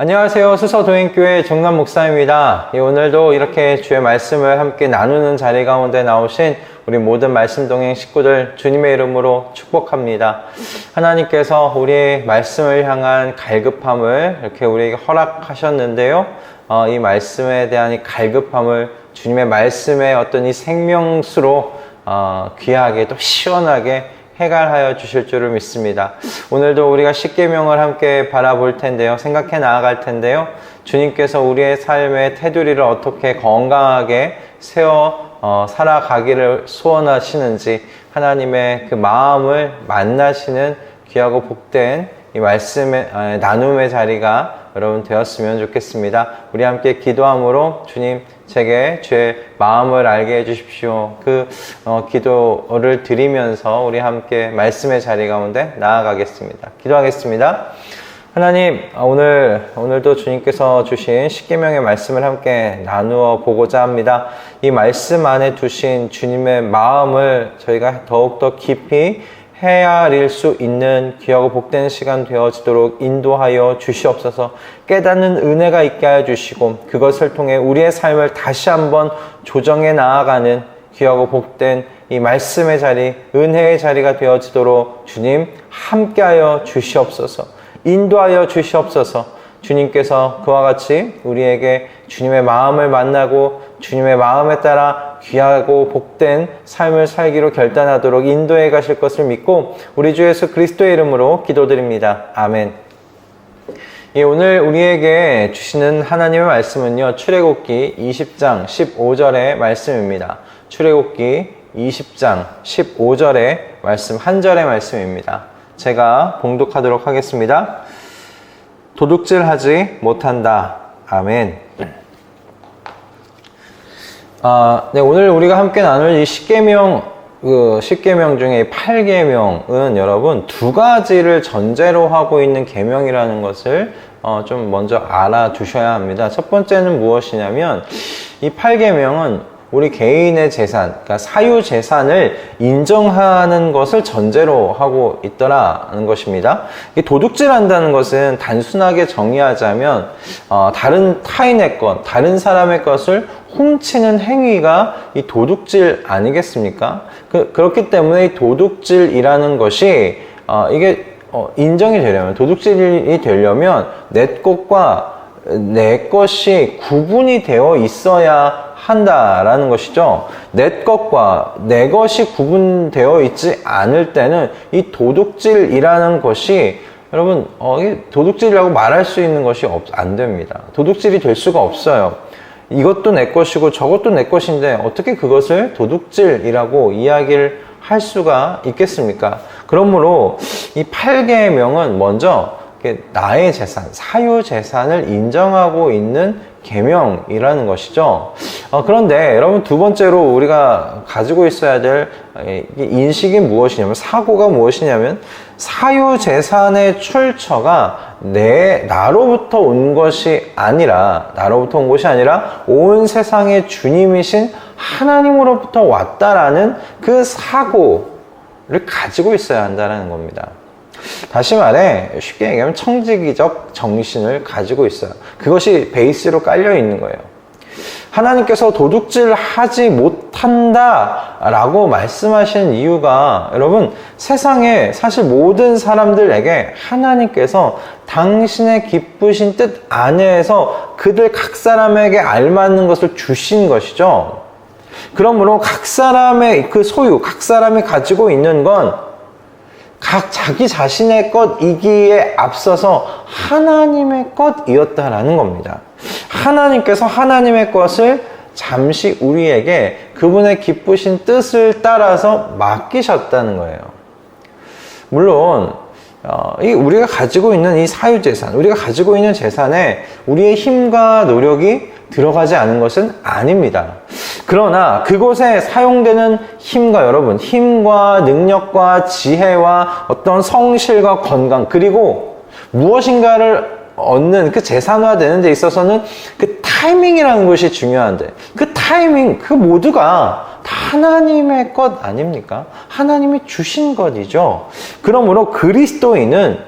안녕하세요. 수서도행교회 정남 목사입니다. 오늘도 이렇게 주의 말씀을 함께 나누는 자리 가운데 나오신 우리 모든 말씀 동행 식구들 주님의 이름으로 축복합니다. 하나님께서 우리의 말씀을 향한 갈급함을 이렇게 우리에게 허락하셨는데요. 이 말씀에 대한 이 갈급함을 주님의 말씀의 어떤 이 생명수로 귀하게 또 시원하게 해갈하여 주실 줄을 믿습니다. 오늘도 우리가 십계명을 함께 바라볼 텐데요. 생각해 나아갈 텐데요. 주님께서 우리의 삶의 테두리를 어떻게 건강하게 세워 살아가기를 소원하시는지 하나님의 그 마음을 만나시는 귀하고 복된 이 말씀의 나눔의 자리가 여러분 되었으면 좋겠습니다. 우리 함께 기도함으로 주님 제게 주의 마음을 알게 해주십시오. 그 기도를 드리면서 우리 함께 말씀의 자리 가운데 나아가겠습니다. 기도하겠습니다. 하나님, 오늘도 주님께서 주신 십계명의 말씀을 함께 나누어 보고자 합니다. 이 말씀 안에 두신 주님의 마음을 저희가 더욱더 깊이 헤아릴 수 있는 귀하고 복된 시간 되어지도록 인도하여 주시옵소서. 깨닫는 은혜가 있게 하여 주시고 그것을 통해 우리의 삶을 다시 한번 조정해 나아가는 귀하고 복된 이 말씀의 자리, 은혜의 자리가 되어지도록 주님 함께하여 주시옵소서. 인도하여 주시옵소서. 주님께서 그와 같이 우리에게 주님의 마음을 만나고 주님의 마음에 따라 귀하고 복된 삶을 살기로 결단하도록 인도해 가실 것을 믿고 우리 주 예수 그리스도의 이름으로 기도드립니다. 아멘. 오늘 우리에게 주시는 하나님의 말씀은요, 출애굽기 20장 15절의 말씀입니다. 출애굽기 20장 15절의 말씀, 한 절의 말씀입니다. 제가 봉독하도록 하겠습니다. 도둑질하지 못한다. 아멘. 네, 오늘 우리가 함께 나눌 이 십계명 중에 8계명은 여러분 두 가지를 전제로 하고 있는 계명이라는 것을 좀 먼저 알아두셔야 합니다. 첫 번째는 무엇이냐면 이 8계명은 우리 개인의 재산, 그러니까 사유 재산을 인정하는 것을 전제로 하고 있더라는 것입니다. 도둑질한다는 것은 단순하게 정의하자면 다른 타인의 것, 다른 사람의 것을 훔치는 행위가 이 도둑질 아니겠습니까? 그렇기 때문에 이 도둑질이라는 것이 이게 인정이 되려면, 도둑질이 되려면 내 것과 내 것이 구분이 되어 있어야 한다라는 것이죠. 내 것과 내 것이 구분되어 있지 않을 때는 이 도둑질이라는 것이 여러분 도둑질이라고 말할 수 있는 것이 안 됩니다. 도둑질이 될 수가 없어요. 이것도 내 것이고 저것도 내 것인데 어떻게 그것을 도둑질이라고 이야기를 할 수가 있겠습니까? 그러므로 이 8계명은 먼저 나의 재산, 사유 재산을 인정하고 있는 계명이라는 것이죠. 그런데 여러분 두 번째로 우리가 가지고 있어야 될 인식이 무엇이냐면, 사고가 무엇이냐면 사유 재산의 출처가 나로부터 온 것이 아니라 온 세상의 주님이신 하나님으로부터 왔다라는 그 사고를 가지고 있어야 한다는 겁니다. 다시 말해 쉽게 얘기하면 청지기적 정신을 가지고 있어요. 그것이 베이스로 깔려 있는 거예요. 하나님께서 도둑질하지 못한다 라고 말씀하신 이유가 여러분 세상에 사실 모든 사람들에게 하나님께서 당신의 기쁘신 뜻 안에서 그들 각 사람에게 알맞는 것을 주신 것이죠. 그러므로 각 사람의 그 소유, 각 사람이 가지고 있는 건 각 자기 자신의 것이기에 앞서서 하나님의 것이었다라는 겁니다. 하나님께서 하나님의 것을 잠시 우리에게 그분의 기쁘신 뜻을 따라서 맡기셨다는 거예요. 물론 우리가 가지고 있는 이 사유재산, 우리가 가지고 있는 재산에 우리의 힘과 노력이 들어가지 않은 것은 아닙니다. 그러나 그곳에 사용되는 힘과 능력과 지혜와 어떤 성실과 건강, 그리고 무엇인가를 얻는 그 재산화되는 데 있어서는 그 타이밍이라는 것이 중요한데, 그 타이밍, 그 모두가 다 하나님의 것 아닙니까? 하나님이 주신 것이죠. 그러므로 그리스도인은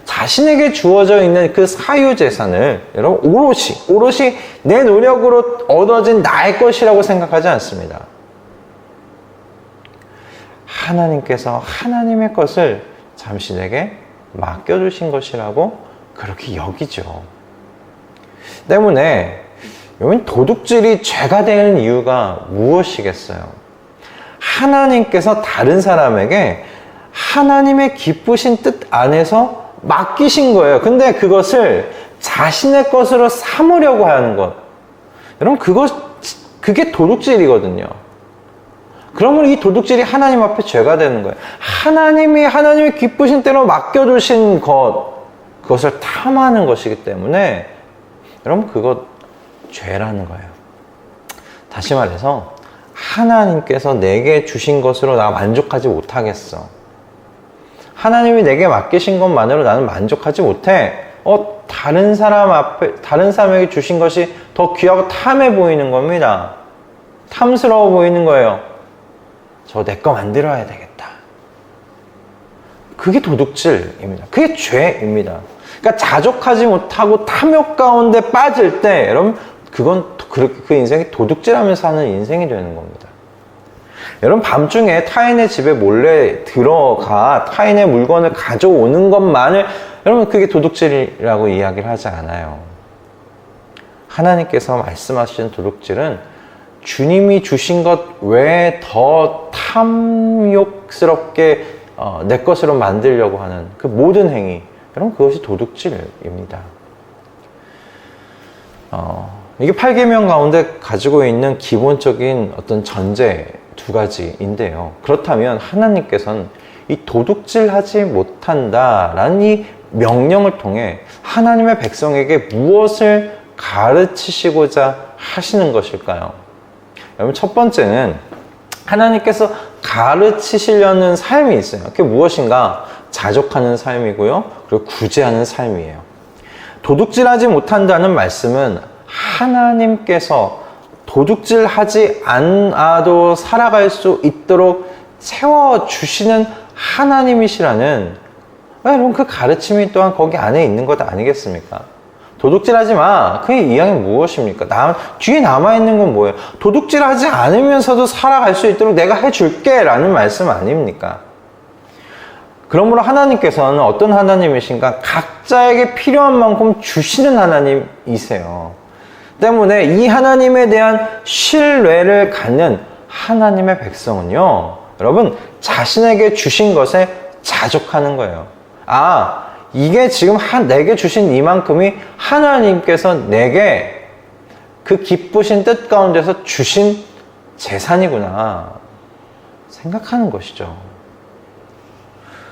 자신에게 주어져 있는 그 사유재산을 여러분 오롯이 내 노력으로 얻어진 나의 것이라고 생각하지 않습니다. 하나님께서 하나님의 것을 잠시 내게 맡겨주신 것이라고 그렇게 여기죠. 때문에 여러분, 도둑질이 죄가 되는 이유가 무엇이겠어요? 하나님께서 다른 사람에게 하나님의 기쁘신 뜻 안에서 맡기신 거예요. 근데 그것을 자신의 것으로 삼으려고 하는 것. 여러분, 그게 도둑질이거든요. 그러면 이 도둑질이 하나님 앞에 죄가 되는 거예요. 하나님의 기쁘신 대로 맡겨주신 그것을 탐하는 것이기 때문에 여러분, 그것 죄라는 거예요. 다시 말해서 하나님께서 내게 주신 것으로 나 만족하지 못하겠어. 하나님이 내게 맡기신 것만으로 나는 만족하지 못해. 다른 사람에게 주신 것이 더 귀하고 탐해 보이는 겁니다. 탐스러워 보이는 거예요. 저 내 거 만들어야 되겠다. 그게 도둑질입니다. 그게 죄입니다. 그러니까 자족하지 못하고 탐욕 가운데 빠질 때 여러분, 그 인생이 도둑질하면서 사는 인생이 되는 겁니다. 여러분, 밤중에 타인의 집에 몰래 들어가 타인의 물건을 가져오는 것만을 여러분, 그게 도둑질이라고 이야기를 하지 않아요. 하나님께서 말씀하신 도둑질은 주님이 주신 것 외에 더 탐욕스럽게 내 것으로 만들려고 하는 그 모든 행위, 여러분, 그것이 도둑질입니다. 이게 8계명 가운데 가지고 있는 기본적인 어떤 전제 두 가지인데요. 그렇다면 하나님께서는 이 도둑질하지 못한다라는 이 명령을 통해 하나님의 백성에게 무엇을 가르치시고자 하시는 것일까요? 여러분, 첫 번째는 하나님께서 가르치시려는 삶이 있어요. 그게 무엇인가? 자족하는 삶이고요. 그리고 구제하는 삶이에요. 도둑질하지 못한다는 말씀은 하나님께서 도둑질하지 않아도 살아갈 수 있도록 채워주시는 하나님이시라는, 여러분, 그 가르침이 또한 거기 안에 있는 것 아니겠습니까? 도둑질하지 마. 그 이야기는 무엇입니까? 뒤에 남아있는 건 뭐예요? 도둑질하지 않으면서도 살아갈 수 있도록 내가 해줄게 라는 말씀 아닙니까? 그러므로 하나님께서는 어떤 하나님이신가? 각자에게 필요한 만큼 주시는 하나님이세요. 때문에 이 하나님에 대한 신뢰를 갖는 하나님의 백성은요, 여러분, 자신에게 주신 것에 자족하는 거예요. 이게 지금 내게 주신 이만큼이 하나님께서 내게 그 기쁘신 뜻 가운데서 주신 재산이구나 생각하는 것이죠.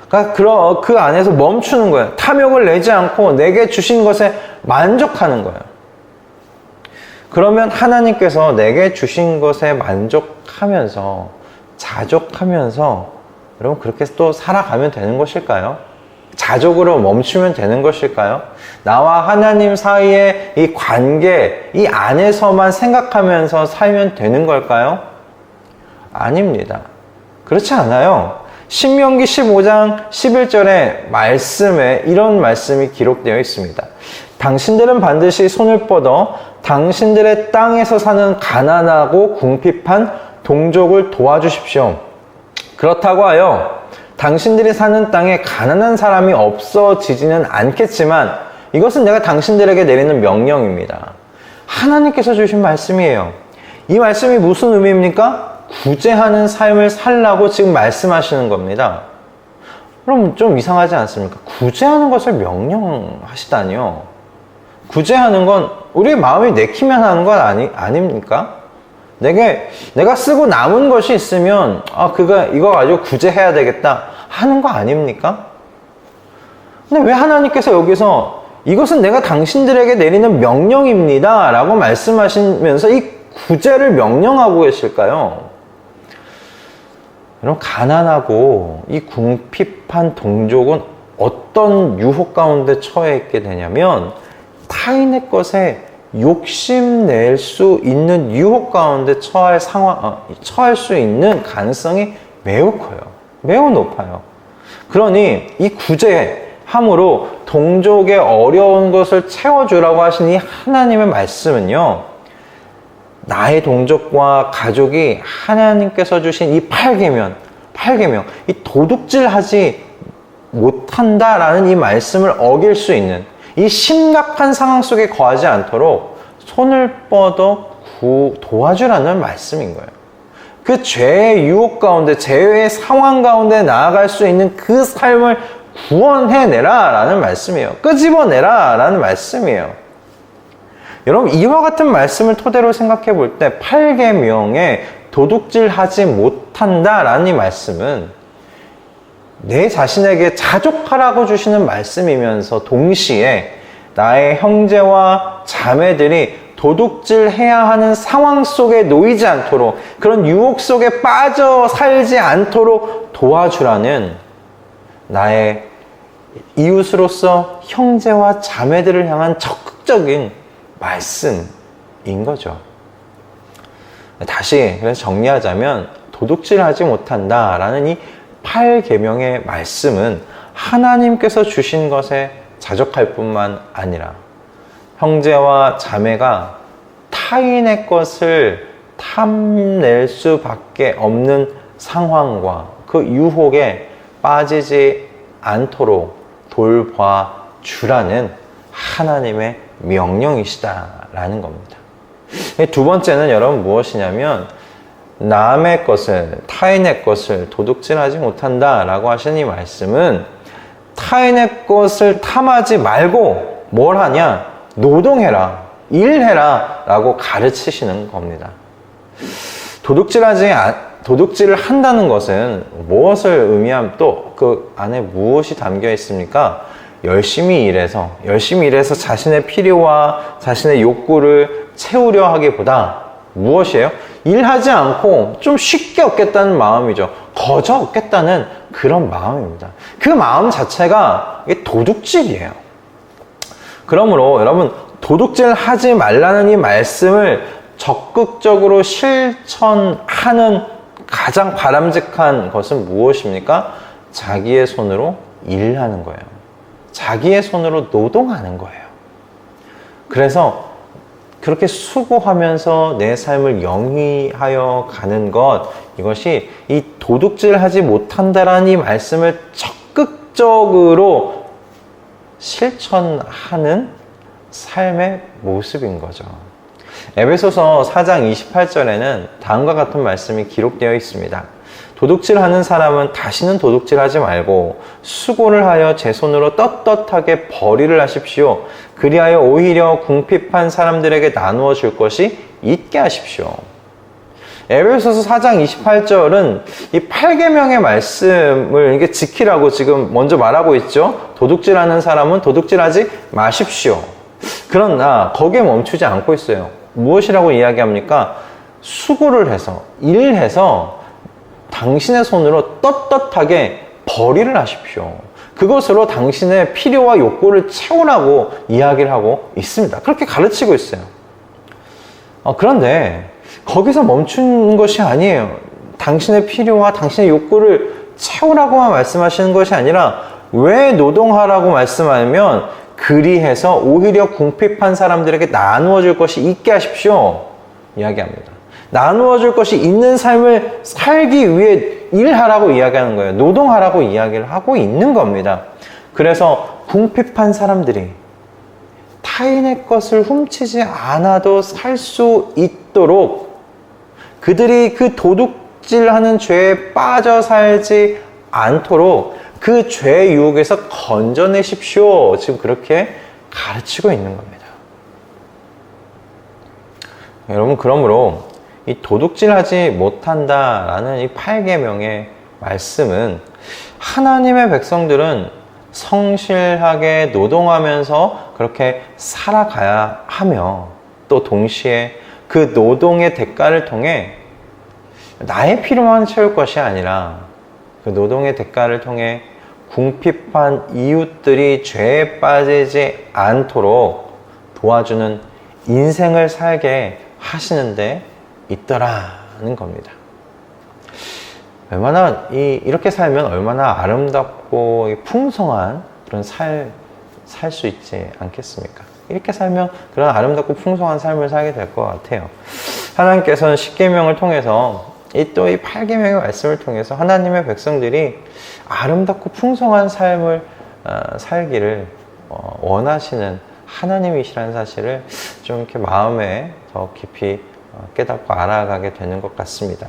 그러니까 그 안에서 멈추는 거예요. 탐욕을 내지 않고 내게 주신 것에 만족하는 거예요. 그러면 하나님께서 내게 주신 것에 만족하면서 자족하면서 여러분, 그렇게 또 살아가면 되는 것일까요? 자족으로 멈추면 되는 것일까요? 나와 하나님 사이의 이 관계, 이 안에서만 생각하면서 살면 되는 걸까요? 아닙니다. 그렇지 않아요. 신명기 15장 11절의 말씀에 이런 말씀이 기록되어 있습니다. 당신들은 반드시 손을 뻗어 당신들의 땅에서 사는 가난하고 궁핍한 동족을 도와주십시오. 그렇다고 하여 당신들이 사는 땅에 가난한 사람이 없어지지는 않겠지만 이것은 내가 당신들에게 내리는 명령입니다. 하나님께서 주신 말씀이에요. 이 말씀이 무슨 의미입니까? 구제하는 삶을 살라고 지금 말씀하시는 겁니다. 그럼 좀 이상하지 않습니까? 구제하는 것을 명령하시다니요. 구제하는 건 우리의 마음이 내키면 하는 건 아닙니까? 내가 쓰고 남은 것이 있으면 이거 가지고 구제해야 되겠다 하는 거 아닙니까? 근데 왜 하나님께서 여기서 이것은 내가 당신들에게 내리는 명령입니다 라고 말씀하시면서 이 구제를 명령하고 계실까요? 여러분, 가난하고 이 궁핍한 동족은 어떤 유혹 가운데 처해 있게 되냐면 타인의 것에 욕심낼 수 있는 유혹 가운데 처할 수 있는 가능성이 매우 커요. 매우 높아요. 그러니 이 구제, 함으로 동족의 어려운 것을 채워주라고 하신 이 하나님의 말씀은요, 나의 동족과 가족이 하나님께서 주신 이 8계명, 이 도둑질하지 못한다라는 이 말씀을 어길 수 있는 이 심각한 상황 속에 거하지 않도록 손을 뻗어 도와주라는 말씀인 거예요. 그 죄의 유혹 가운데, 죄의 상황 가운데 나아갈 수 있는 그 삶을 구원해내라 라는 말씀이에요. 끄집어내라 라는 말씀이에요. 여러분, 이와 같은 말씀을 토대로 생각해 볼 때 8계명에 도둑질하지 못한다 라는 이 말씀은 내 자신에게 자족하라고 주시는 말씀이면서 동시에 나의 형제와 자매들이 도둑질해야 하는 상황 속에 놓이지 않도록, 그런 유혹 속에 빠져 살지 않도록 도와주라는 나의 이웃으로서 형제와 자매들을 향한 적극적인 말씀인 거죠. 다시 그래서 정리하자면 도둑질하지 못한다라는 이 8계명의 말씀은 하나님께서 주신 것에 자족할 뿐만 아니라 형제와 자매가 타인의 것을 탐낼 수밖에 없는 상황과 그 유혹에 빠지지 않도록 돌봐주라는 하나님의 명령이시다라는 겁니다. 두 번째는 여러분 무엇이냐면, 남의 것을, 타인의 것을 도둑질하지 못한다라고 하신 이 말씀은 타인의 것을 탐하지 말고 뭘 하냐? 노동해라, 일해라 라고 가르치시는 겁니다. 도둑질을 한다는 것은 무엇을 의미하면, 또 그 안에 무엇이 담겨 있습니까? 열심히 일해서 자신의 필요와 자신의 욕구를 채우려 하기보다 무엇이에요? 일하지 않고 좀 쉽게 얻겠다는 마음이죠. 거저 얻겠다는 그런 마음입니다. 그 마음 자체가 이게 도둑질이에요. 그러므로 여러분, 도둑질하지 말라는 이 말씀을 적극적으로 실천하는 가장 바람직한 것은 무엇입니까? 자기의 손으로 일하는 거예요. 자기의 손으로 노동하는 거예요. 그래서 그렇게 수고하면서 내 삶을 영위하여 가는 것, 이것이 이 도둑질하지 못한다라는 이 말씀을 적극적으로 실천하는 삶의 모습인 거죠. 에베소서 4장 28절에는 다음과 같은 말씀이 기록되어 있습니다. 도둑질하는 사람은 다시는 도둑질하지 말고 수고를 하여 제 손으로 떳떳하게 벌이를 하십시오. 그리하여 오히려 궁핍한 사람들에게 나누어 줄 것이 있게 하십시오. 에베소서 4장 28절은 이 8계명의 말씀을 이게 지키라고 지금 먼저 말하고 있죠. 도둑질하는 사람은 도둑질하지 마십시오. 그러나 거기에 멈추지 않고 있어요. 무엇이라고 이야기합니까? 수고를 해서, 일해서 당신의 손으로 떳떳하게 벌이를 하십시오. 그것으로 당신의 필요와 욕구를 채우라고 이야기를 하고 있습니다. 그렇게 가르치고 있어요. 그런데 거기서 멈춘 것이 아니에요. 당신의 필요와 당신의 욕구를 채우라고만 말씀하시는 것이 아니라, 왜 노동하라고 말씀하면 그리해서 오히려 궁핍한 사람들에게 나누어 줄 것이 있게 하십시오 이야기합니다. 나누어 줄 것이 있는 삶을 살기 위해 일하라고 이야기하는 거예요. 노동하라고 이야기를 하고 있는 겁니다. 그래서 궁핍한 사람들이 타인의 것을 훔치지 않아도 살 수 있도록, 그들이 그 도둑질하는 죄에 빠져 살지 않도록 그 죄의 유혹에서 건져내십시오. 지금 그렇게 가르치고 있는 겁니다. 여러분, 그러므로 이 도둑질하지 못한다라는 이 8계명의 말씀은 하나님의 백성들은 성실하게 노동하면서 그렇게 살아가야 하며, 또 동시에 그 노동의 대가를 통해 나의 필요만 채울 것이 아니라 그 노동의 대가를 통해 궁핍한 이웃들이 죄에 빠지지 않도록 도와주는 인생을 살게 하시는데 있더라는 겁니다. 이렇게 살면 얼마나 아름답고 풍성한 그런 살 수 있지 않겠습니까? 이렇게 살면 그런 아름답고 풍성한 삶을 살게 될 것 같아요. 하나님께서는 십계명을 통해서 또 이 8계명의 말씀을 통해서 하나님의 백성들이 아름답고 풍성한 삶을 살기를 원하시는 하나님이시라는 사실을 좀 이렇게 마음에 더 깊이 깨닫고 알아가게 되는 것 같습니다.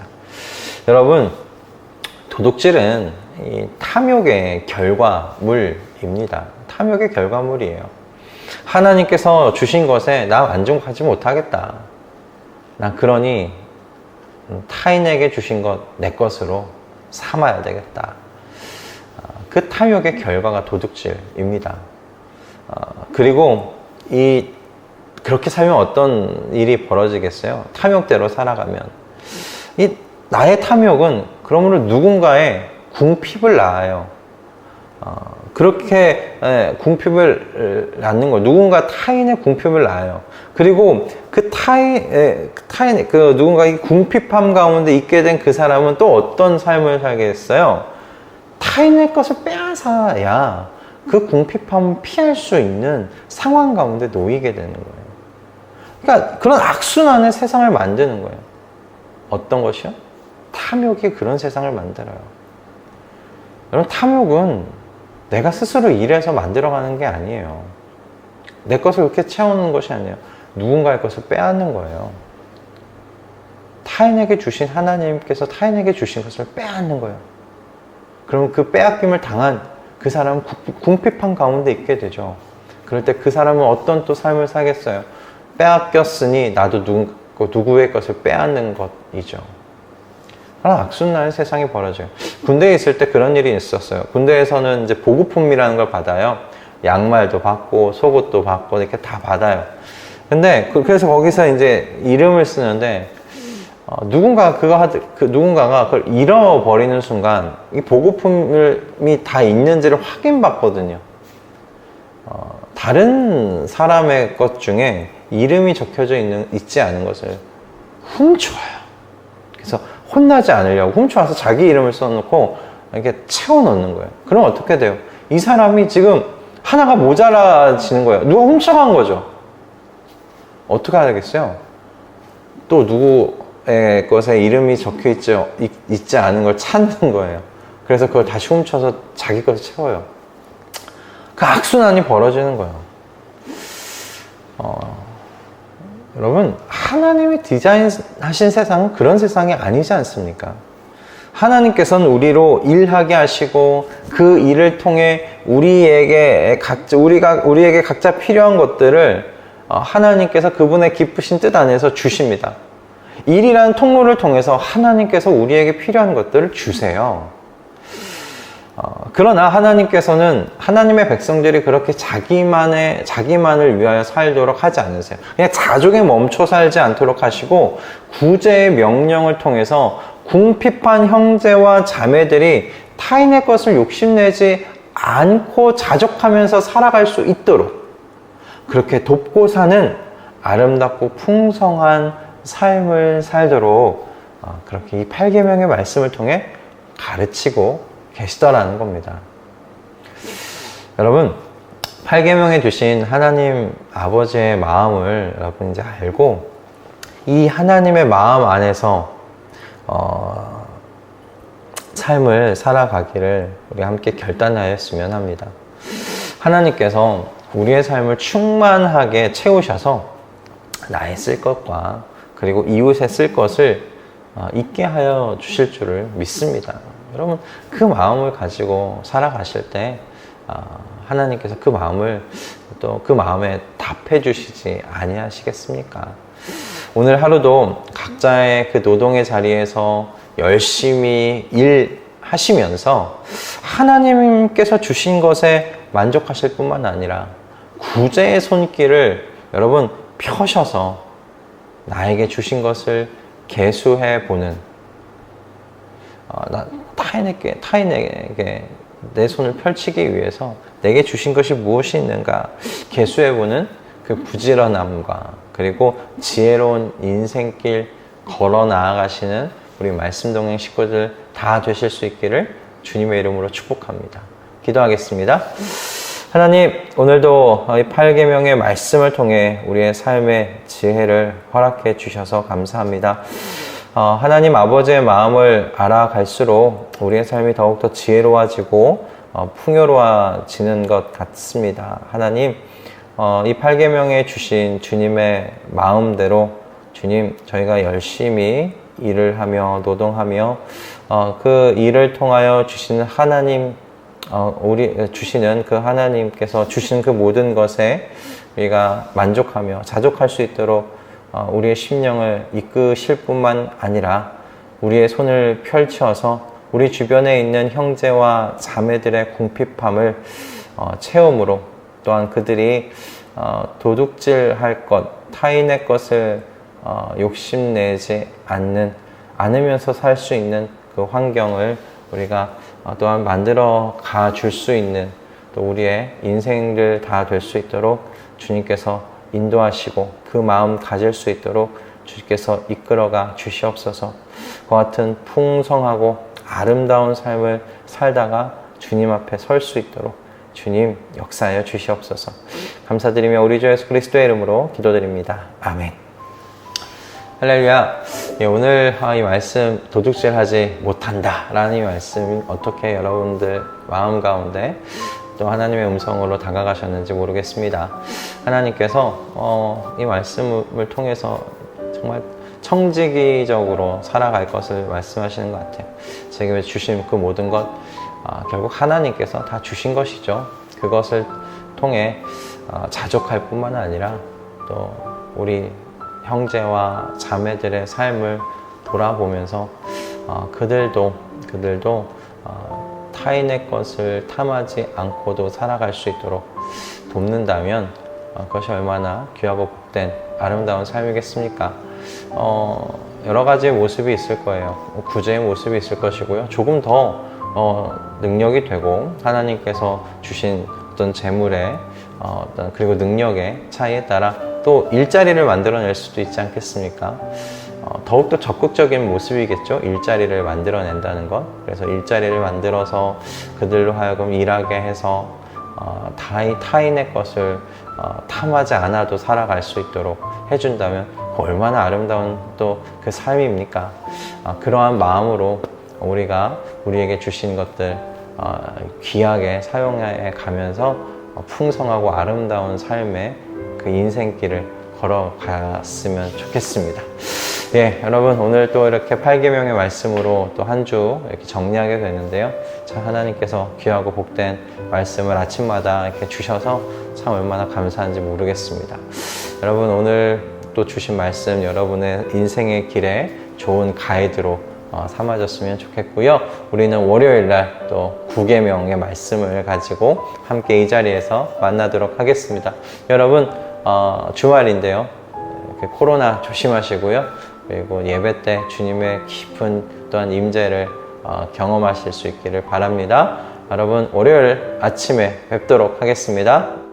여러분, 도둑질은 이 탐욕의 결과물입니다. 탐욕의 결과물이에요. 하나님께서 주신 것에 나 만족하지 못하겠다. 난 그러니 타인에게 주신 것 내 것으로 삼아야 되겠다. 그 탐욕의 결과가 도둑질입니다. 그리고 그렇게 살면 어떤 일이 벌어지겠어요? 탐욕대로 살아가면 나의 탐욕은 그러므로 누군가의 궁핍을 낳아요. 그렇게 궁핍을 낳는 거예요. 누군가 타인의 궁핍을 낳아요. 그리고 그 누군가의 궁핍함 가운데 있게 된 그 사람은 또 어떤 삶을 살게 했어요? 타인의 것을 빼앗아야 그 궁핍함을 피할 수 있는 상황 가운데 놓이게 되는 거예요. 그러니까 그런 악순환의 세상을 만드는 거예요. 어떤 것이요? 탐욕이 그런 세상을 만들어요. 여러분, 탐욕은 내가 스스로 일해서 만들어가는 게 아니에요. 내 것을 그렇게 채우는 것이 아니에요. 누군가의 것을 빼앗는 거예요. 타인에게 주신 하나님께서 타인에게 주신 것을 빼앗는 거예요. 그러면 그 빼앗김을 당한 그 사람은 궁핍한 가운데 있게 되죠. 그럴 때 그 사람은 어떤 또 삶을 살겠어요? 빼앗겼으니 나도 누구의 것을 빼앗는 것이죠. 그런 악순환의 세상이 벌어져요. 군대에 있을 때 그런 일이 있었어요. 군대에서는 이제 보급품이라는 걸 받아요. 양말도 받고 속옷도 받고 이렇게 다 받아요. 근데 그래서 거기서 이제 이름을 쓰는데 누군가가 그걸 잃어버리는 순간 이 보급품이 다 있는지를 확인받거든요. 다른 사람의 것 중에 이름이 적혀져 있지 않은 것을 훔쳐와요. 그래서 혼나지 않으려고 훔쳐와서 자기 이름을 써놓고 이렇게 채워넣는 거예요. 그럼 어떻게 돼요? 이 사람이 지금 하나가 모자라지는 거예요. 누가 훔쳐간 거죠. 어떻게 하겠어요? 또 누구의 것에 이름이 적혀 있지 않은 걸 찾는 거예요. 그래서 그걸 다시 훔쳐서 자기 것을 채워요. 그 악순환이 벌어지는 거예요. 여러분, 하나님이 디자인하신 세상은 그런 세상이 아니지 않습니까? 하나님께서는 우리로 일하게 하시고 그 일을 통해 우리에게 각자 필요한 것들을 하나님께서 그분의 기쁘신 뜻 안에서 주십니다. 일이라는 통로를 통해서 하나님께서 우리에게 필요한 것들을 주세요. 그러나 하나님께서는 하나님의 백성들이 그렇게 자기만을 위하여 살도록 하지 않으세요. 그냥 자족에 멈춰 살지 않도록 하시고 구제의 명령을 통해서 궁핍한 형제와 자매들이 타인의 것을 욕심내지 않고 자족하면서 살아갈 수 있도록 그렇게 돕고 사는 아름답고 풍성한 삶을 살도록 그렇게 이 8계명의 말씀을 통해 가르치고 계시더라는 겁니다. 여러분, 8계명에 주신 하나님 아버지의 마음을 여러분 이제 알고 이 하나님의 마음 안에서 삶을 살아가기를 우리 함께 결단하였으면 합니다. 하나님께서 우리의 삶을 충만하게 채우셔서 나의 쓸 것과 그리고 이웃의 쓸 것을 있게 하여 주실 줄을 믿습니다. 여러분, 그 마음을 가지고 살아가실 때 하나님께서 그 마음을 또 그 마음에 답해 주시지 아니하시겠습니까? 오늘 하루도 각자의 그 노동의 자리에서 열심히 일하시면서 하나님께서 주신 것에 만족하실 뿐만 아니라 구제의 손길을 여러분 펴셔서 나에게 주신 것을 계수해 보는 타인에게 내 손을 펼치기 위해서 내게 주신 것이 무엇이 있는가 계수해보는 그 부지런함과 그리고 지혜로운 인생길 걸어 나아가시는 우리 말씀동행 식구들 다 되실 수 있기를 주님의 이름으로 축복합니다. 기도하겠습니다. 하나님, 오늘도 이 8계명의 말씀을 통해 우리의 삶의 지혜를 허락해 주셔서 감사합니다. 하나님 아버지의 마음을 알아갈수록 우리의 삶이 더욱더 지혜로워지고 풍요로워지는 것 같습니다. 하나님, 이 8계명에 주신 주님의 마음대로 주님, 저희가 열심히 일을 하며 노동하며 그 일을 통하여 주시는 하나님, 주시는 그 하나님께서 주신 그 모든 것에 우리가 만족하며 자족할 수 있도록 우리의 심령을 이끄실 뿐만 아니라 우리의 손을 펼쳐서 우리 주변에 있는 형제와 자매들의 궁핍함을 체험으로, 또한 그들이 도둑질할 것, 타인의 것을 욕심내지 않으면서 살 수 있는 그 환경을 우리가 또한 만들어 가 줄 수 있는, 또 우리의 인생들 다 될 수 있도록 주님께서 인도하시고 그 마음 가질 수 있도록 주께서 이끌어가 주시옵소서. 그와 같은 풍성하고 아름다운 삶을 살다가 주님 앞에 설 수 있도록 주님 역사하여 주시옵소서. 감사드리며 우리 주 예수 그리스도의 이름으로 기도드립니다. 아멘. 할렐루야. 오늘 이 말씀, 도둑질하지 못한다 라는 이 말씀이 어떻게 여러분들 마음 가운데 또 하나님의 음성으로 다가가셨는지 모르겠습니다. 하나님께서 이 말씀을 통해서 정말 청지기적으로 살아갈 것을 말씀하시는 것 같아요. 제게 주신 그 모든 것 결국 하나님께서 다 주신 것이죠. 그것을 통해 자족할 뿐만 아니라 또 우리 형제와 자매들의 삶을 돌아보면서 그들도 타인의 것을 탐하지 않고도 살아갈 수 있도록 돕는다면 그것이 얼마나 귀하고 복된 아름다운 삶이겠습니까? 여러 가지의 모습이 있을 거예요. 구제의 모습이 있을 것이고요. 조금 더 능력이 되고 하나님께서 주신 어떤 재물의 그리고 능력의 차이에 따라 또 일자리를 만들어낼 수도 있지 않겠습니까? 더욱더 적극적인 모습이겠죠. 일자리를 만들어낸다는 것. 그래서 일자리를 만들어서 그들로 하여금 일하게 해서 타인의 것을 탐하지 않아도 살아갈 수 있도록 해준다면 얼마나 아름다운 또 그 삶입니까? 그러한 마음으로 우리가 우리에게 주신 것들 귀하게 사용해 가면서 풍성하고 아름다운 삶의 그 인생길을 걸어갔으면 좋겠습니다. 예, 여러분 오늘 또 이렇게 8계명의 말씀으로 또 한 주 이렇게 정리하게 되는데요. 참 하나님께서 귀하고 복된 말씀을 아침마다 이렇게 주셔서 참 얼마나 감사한지 모르겠습니다. 여러분 오늘 또 주신 말씀 여러분의 인생의 길에 좋은 가이드로 삼아졌으면 좋겠고요. 우리는 월요일 날 또 9계명의 말씀을 가지고 함께 이 자리에서 만나도록 하겠습니다. 여러분 주말인데요. 코로나 조심하시고요. 그리고 예배 때 주님의 깊은 또한 임재를 경험하실 수 있기를 바랍니다. 여러분 월요일 아침에 뵙도록 하겠습니다.